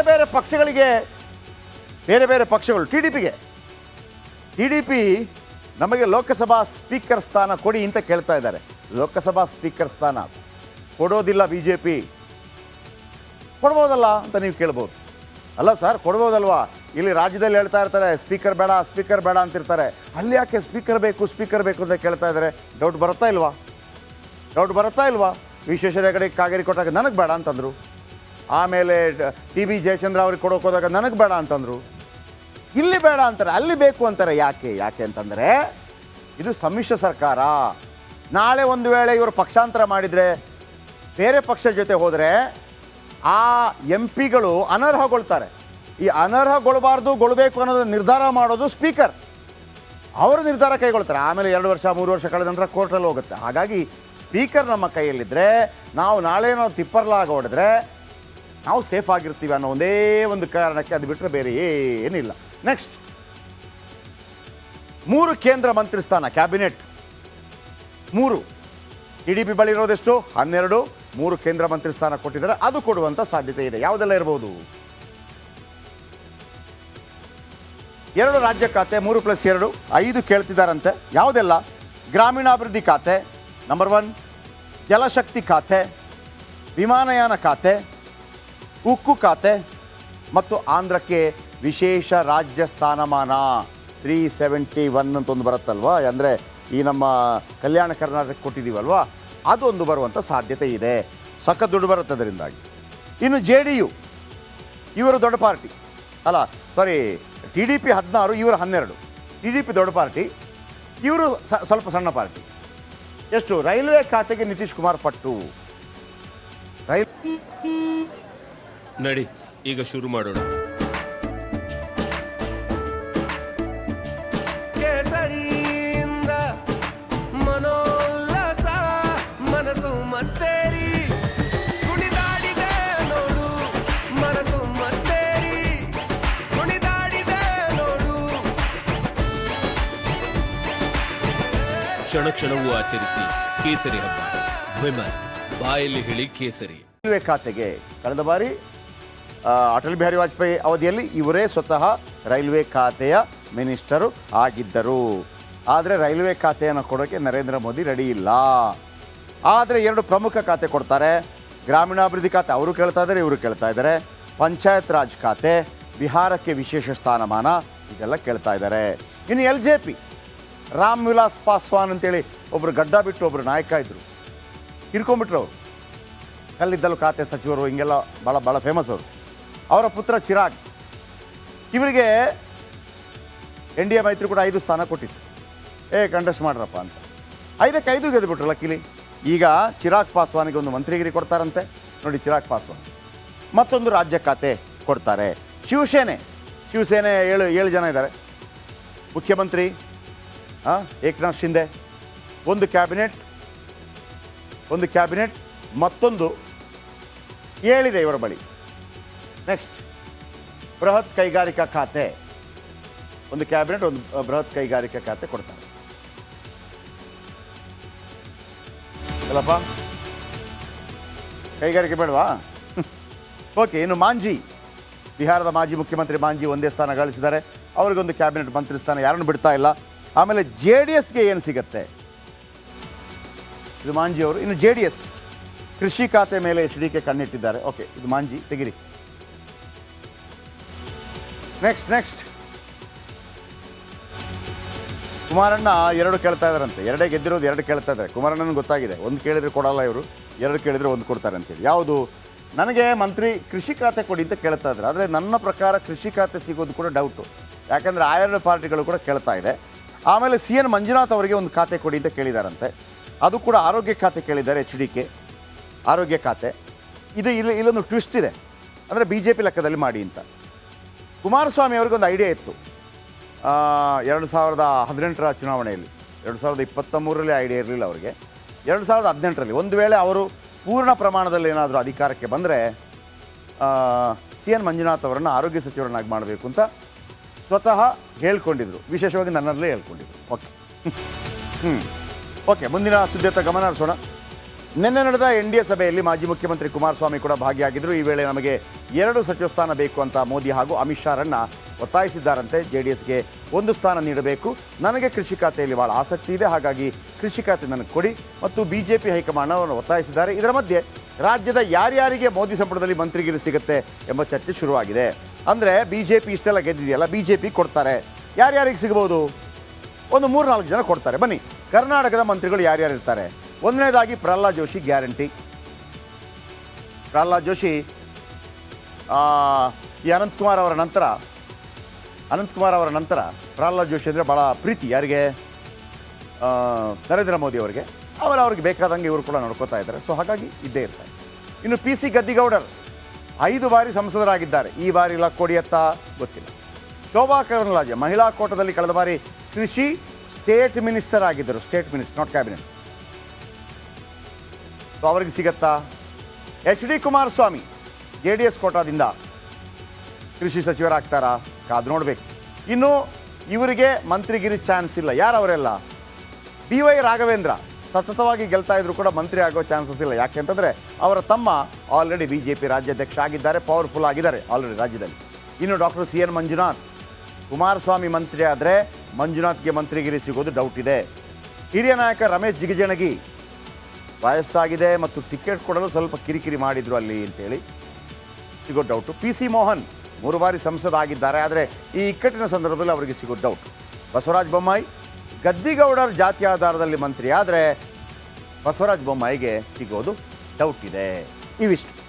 ಬೇರೆ ಬೇರೆ ಪಕ್ಷಗಳಿಗೆ ಬೇರೆ ಬೇರೆ ಪಕ್ಷಗಳು ಟಿ ಡಿ ಪಿ ನಮಗೆ ಲೋಕಸಭಾ ಸ್ಪೀಕರ್ ಸ್ಥಾನ ಕೊಡಿ ಅಂತ ಕೇಳ್ತಾ ಇದ್ದಾರೆ. ಲೋಕಸಭಾ ಸ್ಪೀಕರ್ ಸ್ಥಾನ ಕೊಡೋದಿಲ್ಲ ಬಿ ಜೆ ಪಿ. ಕೊಡ್ಬೋದಲ್ಲ ಅಂತ ನೀವು ಕೇಳ್ಬೋದು. ಅಲ್ಲ ಸರ್, ಕೊಡ್ಬೋದಲ್ವಾ? ಇಲ್ಲಿ ರಾಜ್ಯದಲ್ಲಿ ಹೇಳ್ತಾ ಇರ್ತಾರೆ ಸ್ಪೀಕರ್ ಬೇಡ ಅಂತಿರ್ತಾರೆ. ಅಲ್ಲಿ ಯಾಕೆ ಸ್ಪೀಕರ್ ಬೇಕು ಅಂತ ಕೇಳ್ತಾ ಇದ್ದಾರೆ? ಡೌಟ್ ಬರುತ್ತಾ ಇಲ್ವಾ? ವಿಶ್ವೇಶ್ವರ ಹೆಗಡೆ ಕಾಗೇರಿ ಕೊಟ್ಟಾಗ ನನಗೆ ಬೇಡ ಅಂತಂದರು. ಆಮೇಲೆ ಟಿ ಬಿ ಜಯಚಂದ್ರ ಅವ್ರಿಗೆ ಕೊಡೋಕೆ ಹೋದಾಗ ನನಗೆ ಬೇಡ ಅಂತಂದರು. ಇಲ್ಲಿ ಬೇಡ ಅಂತಾರೆ, ಅಲ್ಲಿ ಬೇಕು ಅಂತಾರೆ. ಯಾಕೆ ಅಂತಂದರೆ ಇದು ಸಮ್ಮಿಶ್ರ ಸರ್ಕಾರ. ನಾಳೆ ಒಂದು ವೇಳೆ ಇವರು ಪಕ್ಷಾಂತರ ಮಾಡಿದರೆ, ಬೇರೆ ಪಕ್ಷ ಜೊತೆ ಹೋದರೆ ಆ ಎಂ ಪಿಗಳು ಅನರ್ಹಗೊಳ್ತಾರೆ. ಈ ಗೊಳಬೇಕು ಅನ್ನೋದು ನಿರ್ಧಾರ ಮಾಡೋದು ಸ್ಪೀಕರ್. ಅವರು ನಿರ್ಧಾರ ಕೈಗೊಳ್ತಾರೆ. ಆಮೇಲೆ 2 ವರ್ಷ 3 ವರ್ಷ ಕಳೆದ ನಂತರ ಕೋರ್ಟಲ್ಲಿ ಹೋಗುತ್ತೆ. ಹಾಗಾಗಿ ಸ್ಪೀಕರ್ ನಮ್ಮ ಕೈಯಲ್ಲಿದ್ದರೆ, ನಾವು ನಾಳೆ ತಿಪ್ಪರ್ಲಾಗ ಹೊಡೆದ್ರೆ ನಾವು ಸೇಫ್ ಆಗಿರ್ತೀವಿ ಅನ್ನೋ ಒಂದೇ ಒಂದು ಕಾರಣಕ್ಕೆ, ಅದು ಬಿಟ್ಟರೆ ಬೇರೆ ಏನಿಲ್ಲ. ನೆಕ್ಸ್ಟ್, 3 ಕೇಂದ್ರ ಮಂತ್ರಿ ಸ್ಥಾನ, ಕ್ಯಾಬಿನೆಟ್ 3. ಟಿ ಡಿ ಪಿ ಬಳಿ ಇರೋದೆಷ್ಟು? 12. 3 ಕೇಂದ್ರ ಮಂತ್ರಿ ಸ್ಥಾನ ಕೊಟ್ಟಿದ್ದಾರೆ. ಅದು ಕೊಡುವಂಥ ಸಾಧ್ಯತೆ ಇದೆ. ಯಾವುದೆಲ್ಲ ಇರ್ಬೋದು? 2 ರಾಜ್ಯ ಖಾತೆ, 3+2 5 ಕೇಳ್ತಿದ್ದಾರಂತೆ. ಯಾವುದೆಲ್ಲ? ಗ್ರಾಮೀಣಾಭಿವೃದ್ಧಿ ಖಾತೆ ನಂಬರ್ 1, ಜಲಶಕ್ತಿ ಖಾತೆ, ವಿಮಾನಯಾನ ಖಾತೆ, ಉಕ್ಕು ಖಾತೆ ಮತ್ತು ಆಂಧ್ರಕ್ಕೆ ವಿಶೇಷ ರಾಜ್ಯ ಸ್ಥಾನಮಾನ 371 ಅಂತ ಒಂದು ಬರುತ್ತಲ್ವಾ, ಅಂದರೆ ಈ ನಮ್ಮ ಕಲ್ಯಾಣ ಕರ್ನಾಟಕ ಕೊಟ್ಟಿದ್ದೀವಲ್ವಾ, ಅದೊಂದು ಬರುವಂಥ ಸಾಧ್ಯತೆ ಇದೆ. ಸಖತ್ ದುಡ್ಡು ಬರುತ್ತೆ ಅದರಿಂದಾಗಿ. ಇನ್ನು JDU ಇವರು ದೊಡ್ಡ ಪಾರ್ಟಿ ಅಲ್ಲ, ಸಾರಿ, ಟಿ ಡಿ ಪಿ 16, ಇವರು 12. ಟಿ ಡಿ ಪಿ ದೊಡ್ಡ ಪಾರ್ಟಿ, ಇವರು ಸ್ವಲ್ಪ ಸಣ್ಣ ಪಾರ್ಟಿ. ಎಷ್ಟು? ರೈಲ್ವೆ ಖಾತೆಗೆ ನಿತೀಶ್ ಕುಮಾರ್ ಪಟ್ಟು. ನಡಿ ಈಗ ಶುರು ಮಾಡೋಣ. ಕೇಸರಿಯಿಂದ ಮನೋಲ್ಲಾಸ ಮನಸ್ಸು ಮತ್ತೇರಿ ಕುಣಿದಾಡಿದೆ ನೋಡು, ಮನಸ್ಸು ಮತ್ತೇರಿ ಕುಣಿದಾಡಿದೆ ನೋಡು. ಕ್ಷಣ ಕ್ಷಣವೂ ಆಚರಿಸಿ ಕೇಸರಿ ಹಬ್ಬ. ವಿಮಲ್ ಬಾಯಲ್ಲಿ ಹೇಳಿ ಕೇಸರಿ. ರೈಲ್ವೆ ಖಾತೆಗೆ ಕಳೆದ ಬಾರಿ ಅಟಲ್ ಬಿಹಾರಿ ವಾಜಪೇಯಿ ಅವಧಿಯಲ್ಲಿ ಇವರೇ ಸ್ವತಃ ರೈಲ್ವೆ ಖಾತೆಯ ಮಿನಿಸ್ಟರು ಆಗಿದ್ದರು. ಆದರೆ ರೈಲ್ವೆ ಖಾತೆಯನ್ನು ಕೊಡೋಕ್ಕೆ ನರೇಂದ್ರ ಮೋದಿ ರೆಡಿ ಇಲ್ಲ. ಆದರೆ 2 ಪ್ರಮುಖ ಖಾತೆ ಕೊಡ್ತಾರೆ. ಗ್ರಾಮೀಣಾಭಿವೃದ್ಧಿ ಖಾತೆ ಅವರು ಕೇಳ್ತಾ ಇದ್ದಾರೆ, ಇವರು ಕೇಳ್ತಾ ಇದ್ದಾರೆ. ಪಂಚಾಯತ್ ರಾಜ್ ಖಾತೆ, ಬಿಹಾರಕ್ಕೆ ವಿಶೇಷ ಸ್ಥಾನಮಾನ, ಇದೆಲ್ಲ ಕೇಳ್ತಾ ಇದ್ದಾರೆ. ಇನ್ನು LJP ರಾಮ್ ವಿಲಾಸ್ ಪಾಸ್ವಾನ್ ಅಂತೇಳಿ ಒಬ್ಬರು ಗಡ್ಡ ಬಿಟ್ಟು ಒಬ್ಬರು ನಾಯಕ ಇದ್ದರು, ಹಿರ್ಕೊಂಡ್ಬಿಟ್ರು ಅವರು. ಕಲ್ಲಿದ್ದಲು ಖಾತೆ ಸಚಿವರು, ಹಿಂಗೆಲ್ಲ ಭಾಳ ಫೇಮಸ್ ಅವರು. ಅವರ ಪುತ್ರ ಚಿರಾಗ್, ಇವರಿಗೆ NDA ಮೈತ್ರಿಕೂಟ 5 ಸ್ಥಾನ ಕೊಟ್ಟಿತ್ತು. ಕಂಟೆಸ್ಟ್ ಮಾಡ್ರಪ್ಪ ಅಂತ 5ಕ್ಕೆ 5 ಗೆದ್ದುಬಿಟ್ರು ಲಕ್ಕಿಲಿ. ಈಗ ಚಿರಾಗ್ ಪಾಸ್ವಾನಿಗೆ ಒಂದು ಮಂತ್ರಿಗಿರಿ ಕೊಡ್ತಾರಂತೆ. ನೋಡಿ, ಚಿರಾಗ್ ಪಾಸ್ವಾನ್ ಮತ್ತೊಂದು ರಾಜ್ಯ ಖಾತೆ ಕೊಡ್ತಾರೆ. ಶಿವಸೇನೆ 7 ಜನ ಇದ್ದಾರೆ. ಮುಖ್ಯಮಂತ್ರಿ ಏಕನಾಥ್ ಶಿಂದೆ, ಒಂದು ಕ್ಯಾಬಿನೆಟ್ ಮತ್ತೊಂದು 7 ಇದೆ ಇವರ ಬಳಿ. ನೆಕ್ಸ್ಟ್, ಬೃಹತ್ ಕೈಗಾರಿಕಾ ಖಾತೆ, ಒಂದು ಕ್ಯಾಬಿನೆಟ್, ಒಂದು ಬೃಹತ್ ಕೈಗಾರಿಕಾ ಖಾತೆ ಕೊಡ್ತಾರೆ. ಅಲ್ಲಪ್ಪ, ಕೈಗಾರಿಕೆ ಬೇಡವಾ? ಓಕೆ. ಇನ್ನು ಮಾಂಜಿ, ಬಿಹಾರದ ಮಾಜಿ ಮುಖ್ಯಮಂತ್ರಿ ಮಾಂಜಿ ಒಂದೇ ಸ್ಥಾನ ಗಳಿಸಿದ್ದಾರೆ. ಅವರಿಗೊಂದು ಕ್ಯಾಬಿನೆಟ್ ಮಂತ್ರಿ ಸ್ಥಾನ, ಯಾರನ್ನು ಬಿಡ್ತಾ ಇಲ್ಲ. ಆಮೇಲೆ JDSಗೆ ಏನು ಸಿಗುತ್ತೆ? ಇದು ಮಾಂಜಿ ಅವರು. ಇನ್ನು JDS ಕೃಷಿ ಖಾತೆ ಮೇಲೆ HDK ಕಣ್ಣಿಟ್ಟಿದ್ದಾರೆ. ಓಕೆ, ಇದು ಮಾಂಜಿ, ತೆಗಿರಿ. ನೆಕ್ಸ್ಟ್ ಕುಮಾರಣ್ಣ 2 ಕೇಳ್ತಾ ಇದ್ದಾರಂತೆ. 2 ಗೆದ್ದಿರೋದು 2 ಕೇಳ್ತಾ ಇದ್ದಾರೆ. ಕುಮಾರಣ್ಣನ ಗೊತ್ತಾಗಿದೆ, 1 ಕೇಳಿದರೆ ಕೊಡಲ್ಲ ಇವರು, 2 ಕೇಳಿದರೆ 1 ಕೊಡ್ತಾರೆ ಅಂತೇಳಿ. ಯಾವುದು? ನನಗೆ ಮಂತ್ರಿ ಕೃಷಿ ಖಾತೆ ಕೊಡಿ ಅಂತ ಕೇಳ್ತಾ ಇದ್ದಾರೆ. ಆದರೆ ನನ್ನ ಪ್ರಕಾರ ಕೃಷಿ ಖಾತೆ ಸಿಗೋದು ಕೂಡ ಡೌಟು. ಯಾಕಂದರೆ ಆ 2 ಪಾರ್ಟಿಗಳು ಕೂಡ ಕೇಳ್ತಾ ಇದೆ. ಆಮೇಲೆ CN ಮಂಜುನಾಥ್ ಅವರಿಗೆ ಒಂದು ಖಾತೆ ಕೊಡಿ ಅಂತ ಕೇಳಿದಾರಂತೆ. ಅದು ಕೂಡ ಆರೋಗ್ಯ ಖಾತೆ ಕೇಳಿದ್ದಾರೆ, HDK ಆರೋಗ್ಯ ಖಾತೆ. ಇಲ್ಲೊಂದು ಟ್ವಿಸ್ಟ್ ಇದೆ, ಅಂದರೆ BJP ಲೆಕ್ಕದಲ್ಲಿ ಮಾಡಿ ಅಂತ. ಕುಮಾರಸ್ವಾಮಿ ಅವ್ರಿಗೊಂದು ಐಡಿಯಾ ಇತ್ತು 2018ರ ಚುನಾವಣೆಯಲ್ಲಿ. 2023ರಲ್ಲಿ ಐಡಿಯಾ ಇರಲಿಲ್ಲ ಅವರಿಗೆ. 2018ರಲ್ಲಿ ಒಂದು ವೇಳೆ ಅವರು ಪೂರ್ಣ ಪ್ರಮಾಣದಲ್ಲಿ ಏನಾದರೂ ಅಧಿಕಾರಕ್ಕೆ ಬಂದರೆ CN ಮಂಜುನಾಥ್ ಅವರನ್ನು ಆರೋಗ್ಯ ಸಚಿವರನ್ನಾಗಿ ಮಾಡಬೇಕು ಅಂತ ಸ್ವತಃ ಹೇಳ್ಕೊಂಡಿದ್ರು. ವಿಶೇಷವಾಗಿ ನನ್ನಲ್ಲೇ ಹೇಳ್ಕೊಂಡಿದ್ರು. ಓಕೆ, ಮುಂದಿನ ಸುದ್ದಿಯತ್ತ ಗಮನ ಹರಿಸೋಣ. ನಿನ್ನೆ ನಡೆದ NDA ಸಭೆಯಲ್ಲಿ ಮಾಜಿ ಮುಖ್ಯಮಂತ್ರಿ ಕುಮಾರಸ್ವಾಮಿ ಕೂಡ ಭಾಗಿಯಾಗಿದ್ದರು. ಈ ವೇಳೆ ನಮಗೆ 2 ಸಚಿವ ಸ್ಥಾನ ಬೇಕು ಅಂತ ಮೋದಿ ಹಾಗೂ ಅಮಿತ್ ಶಾರನ್ನ ಒತ್ತಾಯಿಸಿದ್ದಾರಂತೆ. JDSಗೆ 1 ಸ್ಥಾನ ನೀಡಬೇಕು, ನನಗೆ ಕೃಷಿ ಖಾತೆಯಲ್ಲಿ ಭಾಳ ಆಸಕ್ತಿ ಇದೆ, ಹಾಗಾಗಿ ಕೃಷಿ ಖಾತೆ ನನಗೆ ಕೊಡಿ ಮತ್ತು BJP ಹೈಕಮಾಂಡ್ ಅವರನ್ನು ಒತ್ತಾಯಿಸಿದ್ದಾರೆ. ಇದರ ಮಧ್ಯೆ ರಾಜ್ಯದ ಯಾರ್ಯಾರಿಗೆ ಮೋದಿ ಸಂಪುಟದಲ್ಲಿ ಮಂತ್ರಿಗಿರಿ ಸಿಗುತ್ತೆ ಎಂಬ ಚರ್ಚೆ ಶುರುವಾಗಿದೆ. ಅಂದರೆ BJP ಇಷ್ಟೆಲ್ಲ ಗೆದ್ದಿದೆಯಲ್ಲ, BJP ಕೊಡ್ತಾರೆ. ಯಾರ್ಯಾರಿಗೆ ಸಿಗ್ಬೋದು? ಒಂದು 3-4 ಜನ ಕೊಡ್ತಾರೆ. ಬನ್ನಿ, ಕರ್ನಾಟಕದ ಮಂತ್ರಿಗಳು ಯಾರ್ಯಾರು ಇರ್ತಾರೆ? ಒಂದನೇದಾಗಿ ಪ್ರಹ್ಲಾದ್ ಜೋಶಿ ಗ್ಯಾರಂಟಿ. ಪ್ರಹ್ಲಾದ್ ಜೋಶಿ ಈ ಅನಂತಕುಮಾರ್ ಅವರ ನಂತರ ಪ್ರಹ್ಲಾದ್ ಜೋಶಿ ಅಂದರೆ ಭಾಳ ಪ್ರೀತಿ ಯಾರಿಗೆ? ನರೇಂದ್ರ ಮೋದಿ ಅವರಿಗೆ. ಅವ್ರಿಗೆ ಬೇಕಾದಂಗೆ ಇವರು ಕೂಡ ನೋಡ್ಕೋತಾ ಇದ್ದಾರೆ. ಸೊ ಹಾಗಾಗಿ ಇದ್ದೇ ಇರ್ತಾರೆ. ಇನ್ನು PC ಗದ್ದಿಗೌಡರ್ 5 ಬಾರಿ ಸಂಸದರಾಗಿದ್ದಾರೆ. ಈ ಬಾರಿ ಇಲ್ಲ ಕೊಡಿಯತ್ತ ಗೊತ್ತಿಲ್ಲ. ಶೋಭಾ ಕರಂದ್ಲಾಜೆ ಮಹಿಳಾ ಕೋಟದಲ್ಲಿ ಕಳೆದ ಬಾರಿ ಕೃಷಿ ಸ್ಟೇಟ್ ಮಿನಿಸ್ಟರ್ ಆಗಿದ್ದರು. State minister, not cabinet. So ಅವರಿಗೆ ಸಿಗತ್ತಾ? HD ಕುಮಾರಸ್ವಾಮಿ JDS ಕೋಟಾದಿಂದ ಕೃಷಿ ಸಚಿವರಾಗ್ತಾರಾ? ಕಾದು ನೋಡಬೇಕು. ಇನ್ನು ಇವರಿಗೆ ಮಂತ್ರಿಗಿರಿ ಚಾನ್ಸ್ ಇಲ್ಲ. ಯಾರವರೆಲ್ಲ? BY ರಾಘವೇಂದ್ರ ಸತತವಾಗಿ ಗೆಲ್ತಾ ಇದ್ರು ಕೂಡ ಮಂತ್ರಿ ಆಗೋ ಚಾನ್ಸಸ್ ಇಲ್ಲ. ಯಾಕೆ ಅಂತಂದರೆ ಅವರ ತಮ್ಮ ಆಲ್ರೆಡಿ BJP ರಾಜ್ಯಾಧ್ಯಕ್ಷ ಆಗಿದ್ದಾರೆ, ಪವರ್ಫುಲ್ ಆಗಿದ್ದಾರೆ ಆಲ್ರೆಡಿ ರಾಜ್ಯದಲ್ಲಿ. ಇನ್ನು ಡಾಕ್ಟರ್ CN ಮಂಜುನಾಥ್, ಕುಮಾರಸ್ವಾಮಿ ಮಂತ್ರಿ ಆದರೆ ಮಂಜುನಾಥ್ಗೆ ಮಂತ್ರಿಗಿರಿ ಸಿಗೋದು ಡೌಟ್ ಇದೆ. ಹಿರಿಯ ನಾಯಕ ರಮೇಶ್ ಜಿಗಜಿಣಗಿ ವಯಸ್ಸಾಗಿದೆ ಮತ್ತು ಟಿಕೆಟ್ ಕೊಡಲು ಸ್ವಲ್ಪ ಕಿರಿಕಿರಿ ಮಾಡಿದರು ಅಲ್ಲಿ ಅಂತೇಳಿ ಸಿಗೋ ಡೌಟು. PC ಮೋಹನ್ 3 ಬಾರಿ ಸಂಸದ ಆಗಿದ್ದಾರೆ, ಆದರೆ ಈ ಇಕ್ಕಟ್ಟಿನ ಸಂದರ್ಭದಲ್ಲಿ ಅವರಿಗೆ ಸಿಗೋ ಡೌಟ್. ಬಸವರಾಜ ಬೊಮ್ಮಾಯಿ ಗದ್ದಿಗೌಡರ ಜಾತಿ ಆಧಾರದಲ್ಲಿ ಮಂತ್ರಿ ಆದರೆ ಬಸವರಾಜ ಬೊಮ್ಮಾಯಿಗೆ ಸಿಗೋದು ಡೌಟ್ ಇದೆ. ಇವಿಷ್ಟು.